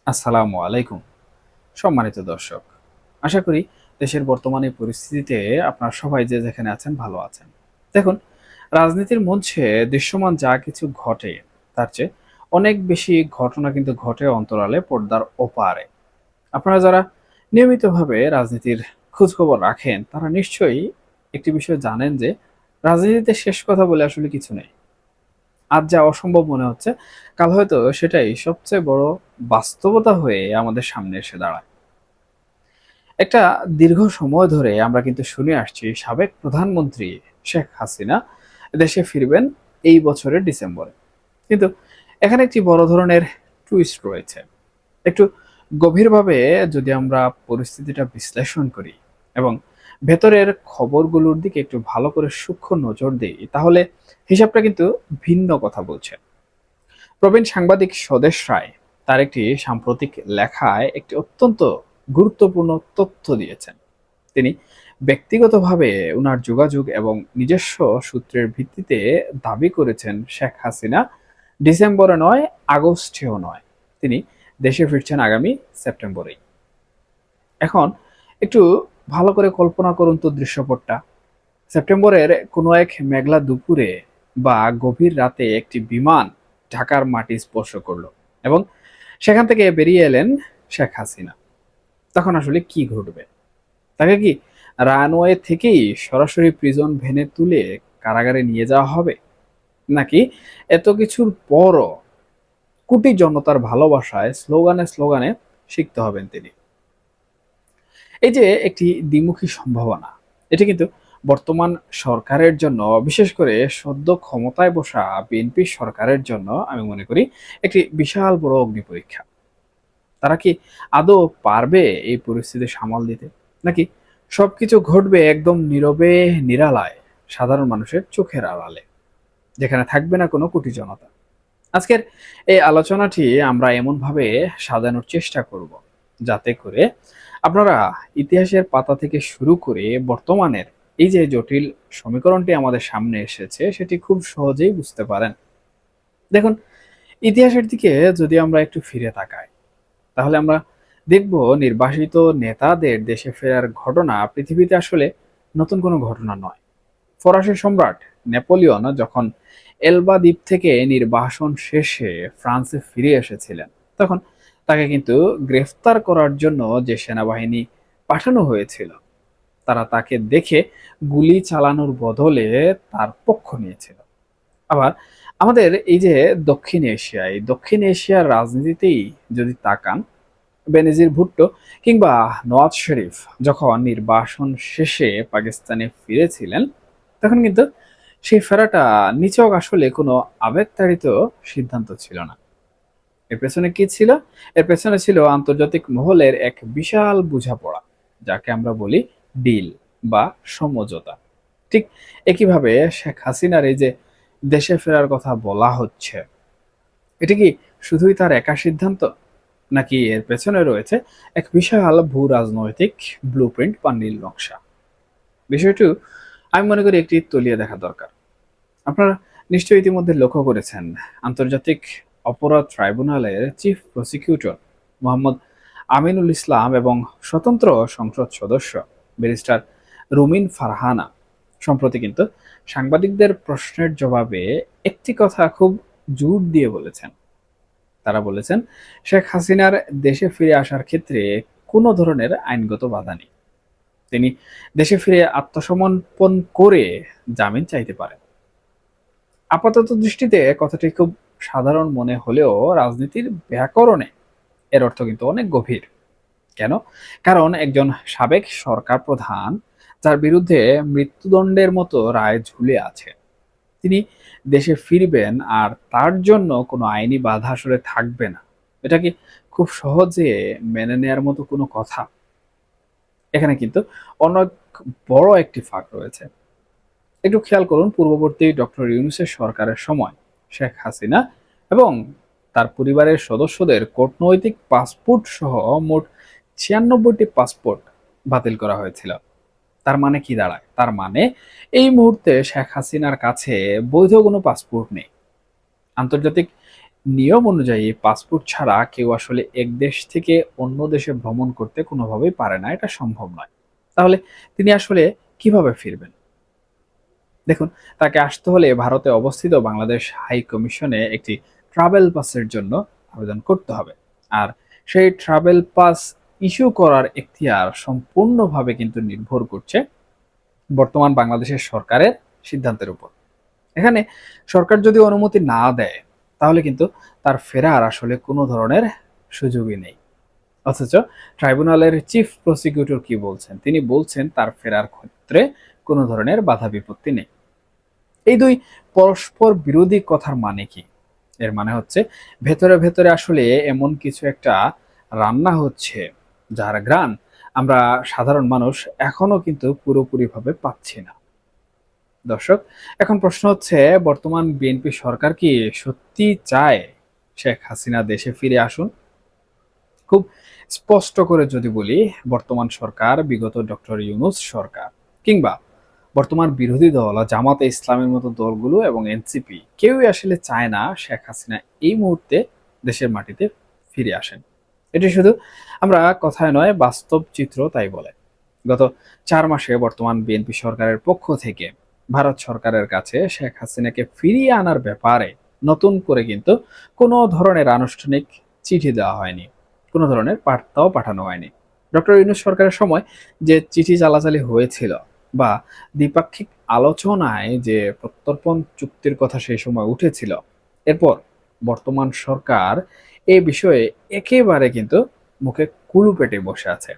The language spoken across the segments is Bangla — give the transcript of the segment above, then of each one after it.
আসসালামু আলাইকুম। সম্মানিত দর্শক, আশা করি দেশের বর্তমানে পরিস্থিতিতে আপনারা সবাই যে যেখানে আছেন ভালো আছেন। দেখুন, রাজনীতির মঞ্চে দৃশ্যমান যা কিছু ঘটে তার চেয়ে অনেক বেশি ঘটনা কিন্তু ঘটে অন্তরালে পর্দার ওপারে। আপনারা যারা নিয়মিতভাবে রাজনীতির খোঁজখবর রাখেন তারা নিশ্চয়ই একটি বিষয় জানেন যে রাজনীতিতে শেষ কথা বলে আসলে কিছু নেই। আজ যা অসম্ভব মনে হচ্ছে, কাল হয়তো সেটাই সবচেয়ে বড় বাস্তবতা হয়ে আমাদের সামনে এসে দাঁড়ায়। একটা দীর্ঘ সময় ধরে আমরা কিন্তু শুনে আসছি সাবেক প্রধানমন্ত্রী শেখ হাসিনা দেশে ফিরবেন এই বছরের ডিসেম্বরে। কিন্তু এখানে একটি বড় ধরনের টুইস্ট রয়েছে। একটু গভীরভাবে যদি আমরা পরিস্থিতিটা বিশ্লেষণ করি এবং ভেতরের খবরগুলোর দিকে একটু ভালো করে সূক্ষ্ম নজর দিই, তাহলে হিসাবটা কিন্তু ভিন্ন কথা বলছে। প্রবীণ সাংবাদিক স্বদেশ রায় তার একটি সাম্প্রতিক লেখায় একটি অত্যন্ত গুরুত্বপূর্ণ তথ্য দিয়েছেন। তিনি ব্যক্তিগতভাবে উনার যোগাযোগ এবং নিজস্ব সূত্রের ভিত্তিতে দাবি করেছেন শেখ হাসিনা ডিসেম্বরে নয়, আগস্টেও নয়, তিনি দেশে ফিরছেন আগামী সেপ্টেম্বরেই। এখন একটু ভালো করে কল্পনা করুন তো দৃশ্যপটটা। সেপ্টেম্বরের কোনো এক মেঘলা দুপুরে বা গভীর রাতে একটি বিমান ঢাকার মাটি স্পর্শ করলো এবং সেখান থেকে বেরিয়ে এলেন শেখ হাসিনা। তখন আসলে কি ঘটবে? তাকে কি রানওয়ে থেকেই সরাসরি প্রিজন ভ্যানে তুলে কারাগারে নিয়ে যাওয়া হবে, নাকি এত কিছুর পরও কোটি জনতার ভালোবাসায় স্লোগানে স্লোগানে শিখতে হবেন তিনি? এই যে একটি দ্বিমুখী সম্ভাবনা, এটি কিন্তু বর্তমান সরকারের জন্য, বিশেষ করে সদ্য ক্ষমতায় বসা বিএনপি সরকারের জন্য আমি মনে করি একটি বিশাল বড় অগ্নি পরীক্ষা। তারা কি আদৌ পারবে এই পরিস্থিতি সামাল দিতে, নাকি সবকিছু ঘটবে একদম নীরবে, নিরালায়, সাধারণ মানুষের চোখের আড়ালে, যেখানে থাকবে না কোনো কোটি জনতা? আজকের এই আলোচনাটি আমরা এমনভাবে সাজানোর চেষ্টা করব যাতে করে আপনারা ইতিহাসের পাতা থেকে শুরু করে বর্তমানের এই যে জটিল সমীকরণটি আমাদের সামনে এসেছে সেটি খুব সহজেই বুঝতে পারেন। দেখুন, ইতিহাসের দিকে যদি আমরা একটু ফিরে তাকাই, তাহলে আমরা দেখব নির্বাসিত নেতাদের দেশে ফেরার ঘটনা পৃথিবীতে আসলে নতুন কোনো ঘটনা নয়। ফরাসি সম্রাট নেপোলিয়ন যখন এলবা দ্বীপ থেকে নির্বাসন শেষে ফ্রান্সে ফিরে এসেছিলেন, তখন তাকে কিন্তু গ্রেফতার করার জন্য যে সেনাবাহিনী পাঠানো হয়েছিল, তারা তাকে দেখে গুলি চালানোর বদলে তার পক্ষ নিয়েছিল। আবার আমাদের এই যে দক্ষিণ এশিয়ার রাজনীতিতেই যদি তাকান, বেনজির ভুট্টো কিংবা নওয়াজ শরীফ যখন নির্বাসন শেষে পাকিস্তানে ফিরেছিলেন, তখন কিন্তু সেই ফেরাটা নিছক আসলে কোনো আবেগতাড়িত সিদ্ধান্ত ছিল না। এর পেছনে কি ছিল? এর পেছনে ছিল আন্তর্জাতিক মহলের এক বিশাল বোঝাপড়া, যাকে আমরা বলি ডিল বা সমঝোতা। ঠিক একইভাবে শেখ হাসিনার এই যে দেশে ফেরার কথা বলা হচ্ছে, এটা কি শুধুই তার একা সিদ্ধান্ত, নাকি এর পেছনে রয়েছে এক বিশাল ভূ রাজনৈতিক ব্লুপ্রিন্ট বা নীল নকশা? বিষয়টি আমি মনে করি একটি তলিয়ে দেখা দরকার। আপনারা নিশ্চয়ই ইতিমধ্যে লক্ষ্য করেছেন, আন্তর্জাতিক অপরাধ ট্রাইব্যুনালের চিফ প্রসিকিউটর মোহাম্মদ আমিনুল ইসলাম এবং স্বতন্ত্র সংসদ সদস্য ব্যারিস্টার রুমিন ফারহানা সম্প্রতি কিন্তু সাংবাদিকদের প্রশ্নের জবাবে একটি কথা খুব জোর দিয়ে বলেছেন। তারা বলেছেন, শেখ হাসিনার দেশে ফিরে আসার ক্ষেত্রে কোনো ধরনের আইনগত বাধা নেই। তিনি দেশে ফিরে আত্মসমর্পণ করে জামিন চাইতে পারেন। আপাতত দৃষ্টিতে কথাটি খুব সাধারণ মনে হলেও রাজনীতির ব্যাকরণে এর অর্থ কিন্তু অনেক গভীর। কেন? কারণ একজন সাবেক সরকার প্রধান, যার বিরুদ্ধে মৃত্যুদণ্ডের মতো রায় ঝুলে আছে, তিনি দেশে ফিরবেন আর তার জন্য কোনো আইনি বাধা আসলে থাকবে না। এটা কি খুব সহজে মেনে নেয়ার মতো কোনো কথা? এখানে কিন্তু অনেক বড় একটি ফাঁক রয়েছে। একটু খেয়াল করুন, পূর্ববর্তী ডক্টর ইউনূসের সরকারের সময় শেখ হাসিনা এবং তার পরিবারের সদস্যদের কূটনৈতিক পাসপোর্ট সহ মোট ৯৬টি পাসপোর্ট বাতিল করা হয়েছিল। তার মানে কি দাঁড়ায়? তার মানে এই মুহূর্তে শেখ হাসিনার কাছে বৈধ কোনো পাসপোর্ট নেই। আন্তর্জাতিক নিয়ম অনুযায়ী পাসপোর্ট ছাড়া কেউ আসলে এক দেশ থেকে অন্য দেশে ভ্রমণ করতে কোনোভাবেই পারে না, এটা সম্ভব নয়। তাহলে তিনি আসলে কিভাবে ফিরবেন? দেখুন, তাকে আসতে হলে ভারতে অবস্থিত বাংলাদেশ হাই কমিশনে একটি ট্রাভেল পাসের জন্য আবেদন করতে হবে। আর সেই ট্রাভেল পাস ইস্যু করার এখতিয়ার সম্পূর্ণভাবে কিন্তু নির্ভর করছে বর্তমান বাংলাদেশের সরকারের সিদ্ধান্তের উপর। এখানে সরকার যদি অনুমতি না দেয়, তাহলে কিন্তু তার ফেরার আসলে কোনো ধরনের সুযোগই নেই। অথচ ট্রাইব্যুনালের চিফ প্রসিকিউটর কি বলছেন? তিনি বলছেন তার ফেরার ক্ষেত্রে কোনো ধরনের বাধা বিপত্তি নেই। এই দুই পরস্পর বিরোধী কথার মানে কি? এর মানে হচ্ছে ভেতরে ভেতরে আসলে এমন কিছু একটা রান্না হচ্ছে, যার ঘ্রাণ আমরা সাধারণ মানুষ এখনো কিন্তু পুরোপুরিভাবে পাচ্ছি না। দর্শক, এখন প্রশ্ন হচ্ছে, বর্তমান বিএনপি সরকার কি সত্যি চায় শেখ হাসিনা দেশে ফিরে আসুন? খুব স্পষ্ট করে যদি বলি, বর্তমান সরকার, বিগত ডক্টর ইউনূস সরকার, কিংবা বর্তমান বিরোধী দল জামাতে ইসলামের মতো দলগুলো এবং এনসিপি, কেউই আসলে চায় না শেখ হাসিনা এই মুহূর্তে দেশের মাটিতে ফিরে আসেন। এটি শুধু আমরা কথায় নয়, বাস্তব চিত্র তাই বলে। গত 4 মাসে বর্তমান বিএনপি সরকারের পক্ষ থেকে ভারত সরকারের কাছে শেখ হাসিনাকে ফিরিয়ে আনার ব্যাপারে নতুন করে কিন্তু কোনো ধরনের আনুষ্ঠানিক চিঠি দেওয়া হয়নি, কোনো ধরনের বার্তাও পাঠানো হয়নি। ডক্টর ইউনূস সরকারের সময় যে চিঠি চালাচালি হয়েছিল বা দ্বিপাক্ষিক আলোচনায় যে প্রত্যর্পণ চুক্তির কথা সেই সময় উঠেছিল, এরপর বর্তমান সরকার এ বিষয়ে একেবারে কিন্তু মুখে কুলু পেটে বসে আছে।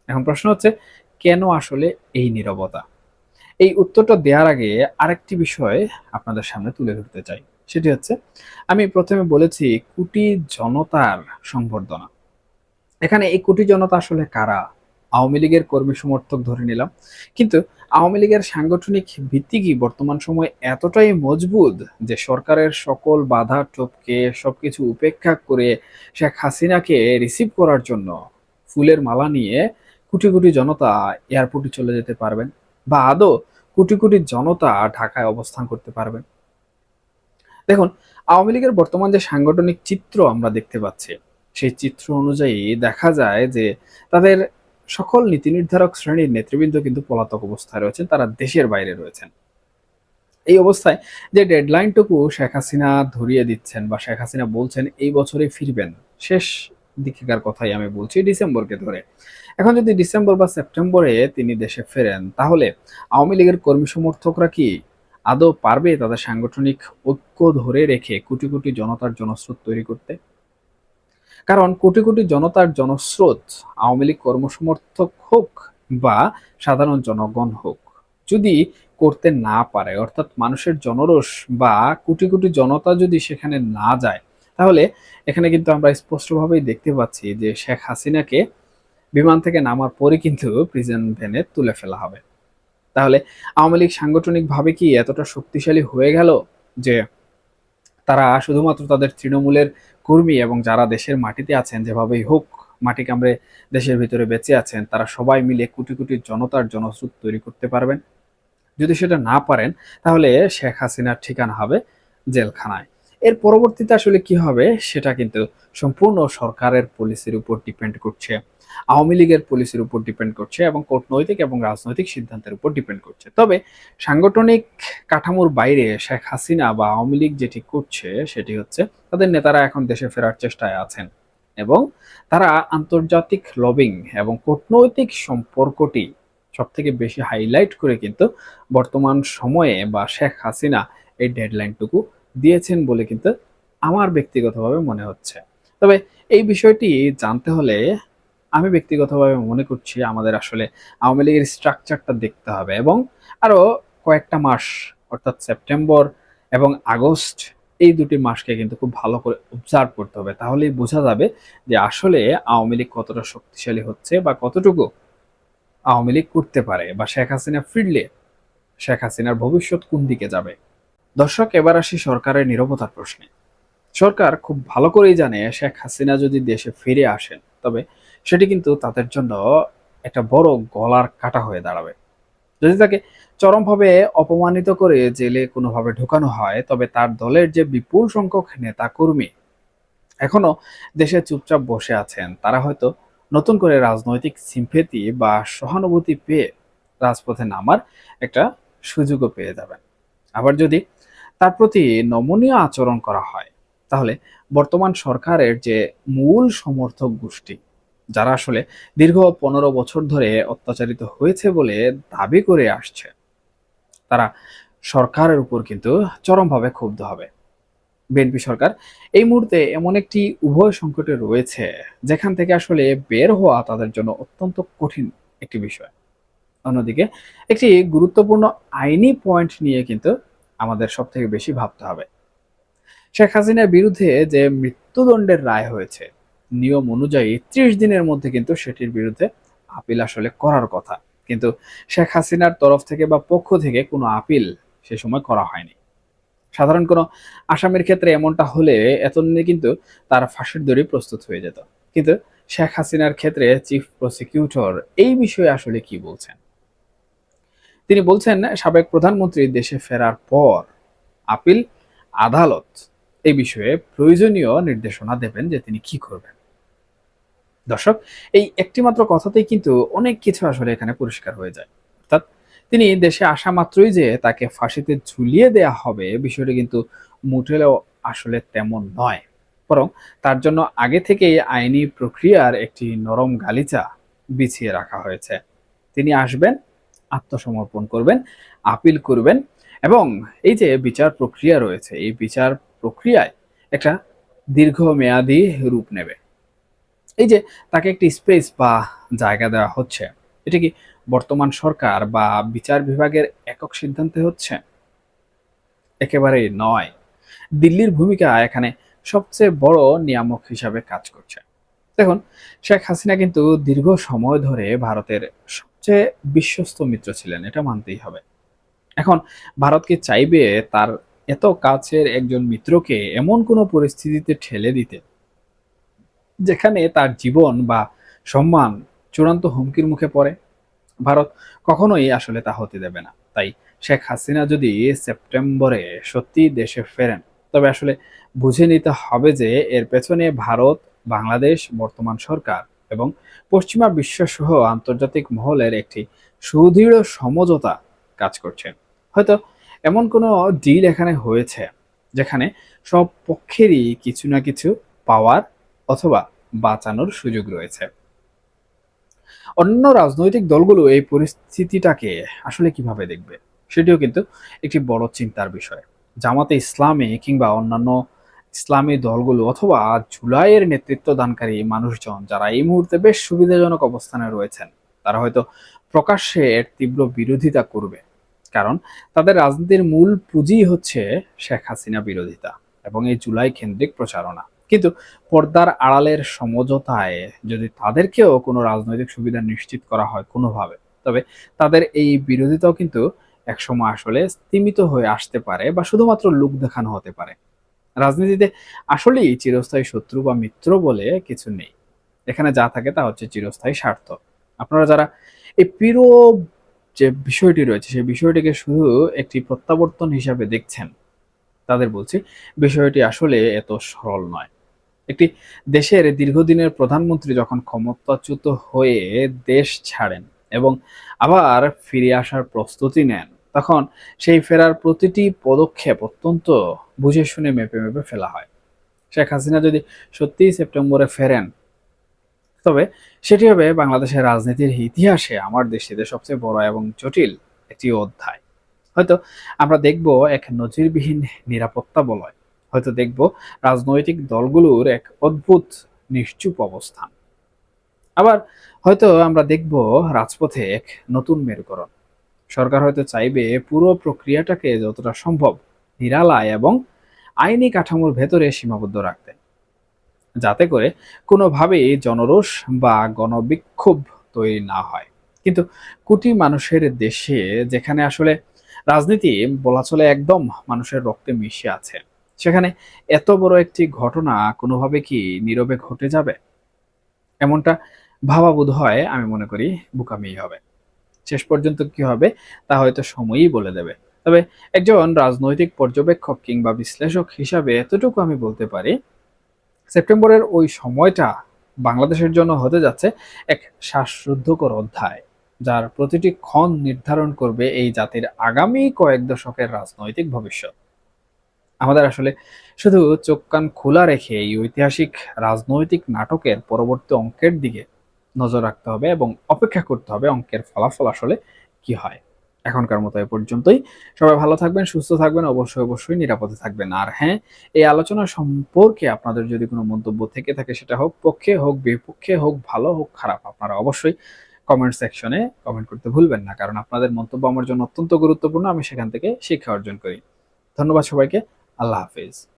এখন প্রশ্ন হচ্ছে, কেন আসলে এই নীরবতা? এই উত্তরটা দেওয়ার আগে আরেকটি বিষয় আপনাদের সামনে তুলে ধরতে চাই। সেটি হচ্ছে, আমি প্রথমে বলেছি কোটি জনতার সংবর্ধনা। এখানে এই কোটি জনতা আসলে কারা? আওয়ামী লীগের কর্মী সমর্থক ধরে নিলাম। কিন্তু আওয়ামী লীগের সাংগঠনিক ভিত্তি কি বর্তমান সময়ে এতটাই মজবুত যে সরকারের সকল বাধা টপকে সবকিছু উপেক্ষা করে শেখ হাসিনাকে রিসিভ করার জন্য ফুলের মালা নিয়ে কোটি কোটি জনতা এয়ারপোর্টে চলে যেতে পারবেন? বা আদৌ কোটি কোটি জনতা ঢাকায় অবস্থান করতে পারবেন? দেখুন, আওয়ামী লীগের বর্তমান যে সাংগঠনিক চিত্র আমরা দেখতে পাচ্ছি, সেই চিত্র অনুযায়ী দেখা যায় যে তাদের সকল নীতি নির্ধারক শ্রেণীর নেতৃবৃন্দ কিন্তু পলাতক অবস্থায় রয়েছেন, তারা দেশের বাইরে রয়েছেন। এই অবস্থায় যে ডেডলাইনটুকু শেখ হাসিনা ধরিয়ে দিচ্ছেন বা শেখ হাসিনা বলছেন এই বছরে ফিরবেন, শেষ দিকেকার কথাই আমি বলছি, ডিসেম্বরকে ধরে। এখন যদি ডিসেম্বর বা সেপ্টেম্বরে তিনি দেশে ফেরেন, তাহলে আওয়ামী লীগের কর্মী সমর্থকরা কি আদৌ পারবে তাদের সাংগঠনিক ঐক্য ধরে রেখে কোটি কোটি জনতার জনস্রোত তৈরি করতে? কারণ কোটি কোটি জনতার জনস্রোত, আওয়ামী লীগ কর্মসমর্থক হোক বা সাধারণ জনগণ হোক, যদি করতে না পারে, অর্থাৎ মানুষের জনরোষ বা কোটি কোটি জনতা যদি সেখানে না যায়, তাহলে এখানে কিন্তু আমরা স্পষ্টভাবেই দেখতে পাচ্ছি যে শেখ হাসিনাকে বিমান থেকে নামার পরে কিন্তু প্রিজন ভ্যানে তুলে ফেলা হবে। তাহলে আওয়ামী লীগ সাংগঠনিকভাবে কি এতটা শক্তিশালী হয়ে গেল যে তারা শুধুমাত্র তাদের তৃণমূলের কর্মী এবং যারা দেশের মাটিতে আছেন, যেভাবেই হোক মাটি কামড়ে দেশের ভিতরে বেঁচে আছেন, তারা সবাই মিলে কোটি কোটি জনতার জনস্রোত তৈরি করতে পারবেন? যদি সেটা না পারেন, তাহলে শেখ হাসিনার ঠিকানা হবে জেলখানায়। এর পরবর্তীতে আসলে কি হবে সেটা কিন্তু সম্পূর্ণ সরকারের পলিসির উপর ডিপেন্ড করছে, আওয়ামী লীগের পলিসির উপর ডিপেন্ড করছে এবং কূটনৈতিক এবং রাজনৈতিক সিদ্ধান্তের উপর ডিপেন্ড করছে। তবে সাংগঠনিক কাঠামোর বাইরে শেখ হাসিনা বা আওয়ামী লীগ যেটি করছে সেটি হচ্ছে, তাদের নেতারা এখন দেশে ফেরার চেষ্টায় আছেন এবং তারা আন্তর্জাতিক লবিং এবং কূটনৈতিক সম্পর্কটি সবথেকে বেশি হাইলাইট করে কিন্তু বর্তমান সময়ে বা শেখ হাসিনা এই ডেডলাইনটুকু দিয়েছেন বলে কিন্তু আমার ব্যক্তিগতভাবে মনে হচ্ছে। তবে এই বিষয়টি জানতে হলে আমি ব্যক্তিগতভাবে মনে করছি আমাদের আসলে আওয়ামী লীগের স্ট্রাকচারটা দেখতে হবে এবং আরো কয়েকটা মাস, অর্থাৎ সেপ্টেম্বর এবং আগস্ট, এই দুটি মাসকে কিন্তু খুব ভালো করে অবজার্ভ করতে হবে। তাহলেই বোঝা যাবে যে আসলে আওয়ামী লীগ কতটা শক্তিশালী হচ্ছে বা কতটুকু আওয়ামী লীগ করতে পারে, বা শেখ হাসিনা ফিরলে শেখ হাসিনার ভবিষ্যৎ কোন দিকে যাবে। দর্শক, এবার আসি সরকারের নীরবতার প্রশ্নে। সরকার খুব ভালো করেই জানে শেখ হাসিনা যদি দেশে ফিরে আসেন, তবে সেটি কিন্তু তাদের জন্য একটা বড় গলার কাটা হয়ে দাঁড়াবে। যদি তাকে চরমভাবে অপমানিত করে জেলে কোনোভাবে ঢোকানো হয়, তবে তার দলের যে বিপুল সংখ্যক নেতা কর্মী এখনো দেশে চুপচাপ বসে আছেন, তারা হয়তো নতুন করে রাজনৈতিক সিম্পেথি বা সহানুভূতি পেয়ে রাজপথে নামার একটা সুযোগও পেয়ে যাবেন। আবার যদি তার প্রতি নমনীয় আচরণ করা হয়, তাহলে বর্তমান সরকারের যে মূল সমর্থক গোষ্ঠী, যারা আসলে দীর্ঘ 15 বছর ধরে অত্যাচারিত হয়েছে বলে দাবি করে আসছে, তারা সরকারের উপর কিন্তু চরমভাবে ক্ষুব্ধ হবে। বিএনপি সরকার এই মুহূর্তে এমন একটি উভয় সংকটে রয়েছে, যেখান থেকে আসলে বের হওয়া তাদের জন্য অত্যন্ত কঠিন একটি বিষয়। অন্যদিকে একটি গুরুত্বপূর্ণ আইনি পয়েন্ট নিয়ে কিন্তু আমাদের সব থেকে বেশি ভাবতে হবে। শেখ হাসিনার বিরুদ্ধে যে মৃত্যুদণ্ডের রায় হয়েছে, নিয়ম অনুযায়ী 30 দিনের মধ্যে কিন্তু সেটির বিরুদ্ধে আপিল আসলে করার কথা, কিন্তু শেখ হাসিনার তরফ থেকে বা পক্ষ থেকে কোনো আপিল সে সময় করা হয়নি। সাধারণ কোনো আসামির ক্ষেত্রে এমনটা হলে এতদিনে কিন্তু তার ফাঁসির দড়ি প্রস্তুত হয়ে যেত, কিন্তু শেখ হাসিনার ক্ষেত্রে চিফ প্রসিকিউটর এই বিষয়ে আসলে কি বলছেন? তিনি বলছেন, সাবেক প্রধানমন্ত্রী দেশে ফেরার পর আপিল আদালত এই বিষয়ে প্রয়োজনীয় নির্দেশনা দেবেন যে তিনি কি করবেন। দর্শক, এই একটি মাত্র কথাতেই কিন্তু অনেক কিছু আসলে এখানে পরিষ্কার হয়ে যায়। অর্থাৎ তিনি দেশে আসা মাত্রই যে তাকে ফাঁসিতে ঝুলিয়ে দেয়া হবে, বিষয়টি কিন্তু মোটেও আসলে তেমন নয়। বরং তার জন্য আগে থেকেই আইনি প্রক্রিয়ার একটি নরম গালিচা বিছিয়ে রাখা হয়েছে। তিনি আসবেন, আত্মসমর্পণ করবেন, আপিল করবেন, এবং এই যে বিচার প্রক্রিয়া রয়েছে, এই বিচার প্রক্রিয়ায় একটা দীর্ঘমেয়াদী রূপ নেবে। এই যে তাকে একটি স্পেস বা জায়গা দেওয়া হচ্ছে, এটা কি বর্তমান সরকার বা বিচার বিভাগের একক সিদ্ধান্তে হচ্ছে? একেবারেই নয়। দিল্লির ভূমিকা এখানে সবচেয়ে বড় নিয়ামক হিসাবে কাজ করছে। দেখুন, শেখ হাসিনা কিন্তু দীর্ঘ সময় ধরে ভারতের সবচেয়ে বিশ্বস্ত মিত্র ছিলেন, এটা মানতেই হবে। এখন ভারত কি চাইবে তার এত কাছের একজন মিত্রকে এমন কোনো পরিস্থিতিতে ঠেলে দিতে, যেখানে তার জীবন বা সম্মান চূড়ান্ত হুমকির মুখে পড়ে? ভারত কখনোই আসলে তা হতে দেবে না। তাই শেখ হাসিনা যদি সেপ্টেম্বরে সত্যি দেশে ফেরেন, তবে আসলে বুঝে নিতে হবে যে এর পেছনে ভারত, বাংলাদেশ, বর্তমান সরকার এবং পশ্চিমা বিশ্ব সহ আন্তর্জাতিক মহলের একটি সুদৃঢ় সমঝোতা কাজ করছে। হয়তো এমন কোনো ডিল এখানে হয়েছে, যেখানে সব পক্ষেরই কিছু না কিছু পাওয়ার অথবা বাঁচানোর সুযোগ রয়েছে। অন্য রাজনৈতিক দলগুলো এই পরিস্থিতিটাকে আসলে কিভাবে দেখবে, সেটিও কিন্তু একটি বড় চিন্তার বিষয়। জামাতে ইসলামী কিংবা অন্যান্য ইসলামী দলগুলো অথবা জুলাইয়ের নেতৃত্ব দানকারী মানুষজন, যারা এই মুহূর্তে বেশ সুবিধাজনক অবস্থানে রয়েছেন, তারা হয়তো প্রকাশ্যে এর তীব্র বিরোধিতা করবে। কারণ তাদের রাজনীতির মূল পুঁজি হচ্ছে শেখ হাসিনা বিরোধিতা এবং এই জুলাই কেন্দ্রিক প্রচারণা। কিন্তু পর্দার আড়ালের সমঝোতায় যদি তাদেরকেও কোনো রাজনৈতিক সুবিধা নিশ্চিত করা হয় কোনোভাবে, তবে তাদের এই বিরোধিতাও কিন্তু একসময় আসলে স্তীমিত হয়ে আসতে পারে বা শুধুমাত্র লোক দেখানো হতে পারে। রাজনীতিতে আসলেই চিরস্থায়ী শত্রু বা মিত্র বলে কিছু নেই। এখানে যা থাকে তা হচ্ছে চিরস্থায়ী স্বার্থ। আপনারা যারা এই প্রিয় যে বিষয়টি রয়েছে, সেই বিষয়টিকে শুধু একটি প্রত্যাবর্তন হিসাবে দেখছেন, তাদের বলছি, বিষয়টি আসলে এত সরল নয়। একটি দেশের দীর্ঘদিনের প্রধানমন্ত্রী যখন ক্ষমতাচ্যুত হয়ে দেশ ছাড়েন এবং আবার ফিরে আসার প্রস্তুতি নেন, তখন সেই ফেরার প্রতিটি পদক্ষেপ অত্যন্ত বুঝে শুনে মেপে মেপে ফেলা হয়। শেখ হাসিনা যদি সত্যিই সেপ্টেম্বরে ফেরেন, তবে সেটি হবে বাংলাদেশের রাজনীতির ইতিহাসে আমার দেশটিতে সবচেয়ে বড় এবং জটিল একটি অধ্যায়। হয়তো আমরা দেখব এক নজিরবিহীন নিরাপত্তা বলয়, হয়তো দেখব রাজনৈতিক দলগুলোর এক অদ্ভুত নিশ্চুপ অবস্থান, আবার হয়তো আমরা দেখব রাজপথে এক নতুন মেরুকরণ। সরকার হয়তো চাইবে পুরো প্রক্রিয়াটাকে যতটা সম্ভব নিরালায় এবং আইনি কাঠামোর ভেতরে সীমাবদ্ধ রাখতে, যাতে করে কোনোভাবেই জনরোষ বা গণবিক্ষোভ তৈরি না হয়। কিন্তু কোটি মানুষের দেশে, যেখানে আসলে রাজনীতি বলা চলে একদম মানুষের রক্তে মিশে আছে, সেখানে এত বড় একটি ঘটনা কোনোভাবে কি নীরবে ঘটে যাবে? এমনটা ভাবা বোধ হয়, আমি মনে করি বোকামিই হবে। শেষ পর্যন্ত কি হবে তা হয়তো সময়ই বলে দেবে। তবে একজন রাজনৈতিক পর্যবেক্ষক কিংবা বিশ্লেষক হিসাবে এতটুকু আমি বলতে পারি, সেপ্টেম্বরের ওই সময়টা বাংলাদেশের জন্য হতে যাচ্ছে এক শ্বাসরুদ্ধকর অধ্যায়, যার প্রতিটি ক্ষণ নির্ধারণ করবে এই জাতির আগামী কয়েক দশকের রাজনৈতিক ভবিষ্যৎ। আমাদের আসলে শুধু চোখ কান খোলা রেখে এই ঐতিহাসিক রাজনৈতিক নাটকের পরবর্তী অঙ্কের দিকে নজর রাখতে হবে এবং অপেক্ষা করতে হবে অঙ্কের ফলাফল আসলে কি হয়। এখনকার মতো এ পর্যন্তই। সবাই ভালো থাকবেন, সুস্থ থাকবেন, অবশ্যই অবশ্যই নিরাপদে থাকবেন। আর হ্যাঁ, এই আলোচনা সম্পর্কে আপনাদের যদি কোনো মন্তব্য থেকে থাকে, সেটা হোক পক্ষে, হোক বিপক্ষে, হোক ভালো, হোক খারাপ, আপনারা অবশ্যই কমেন্ট সেকশনে কমেন্ট করতে ভুলবেন না। কারণ আপনাদের মন্তব্য আমার জন্য অত্যন্ত গুরুত্বপূর্ণ। আমি সেখান থেকে শিক্ষা অর্জন করি। ধন্যবাদ সবাইকে। আল্লাহ হাফেজ।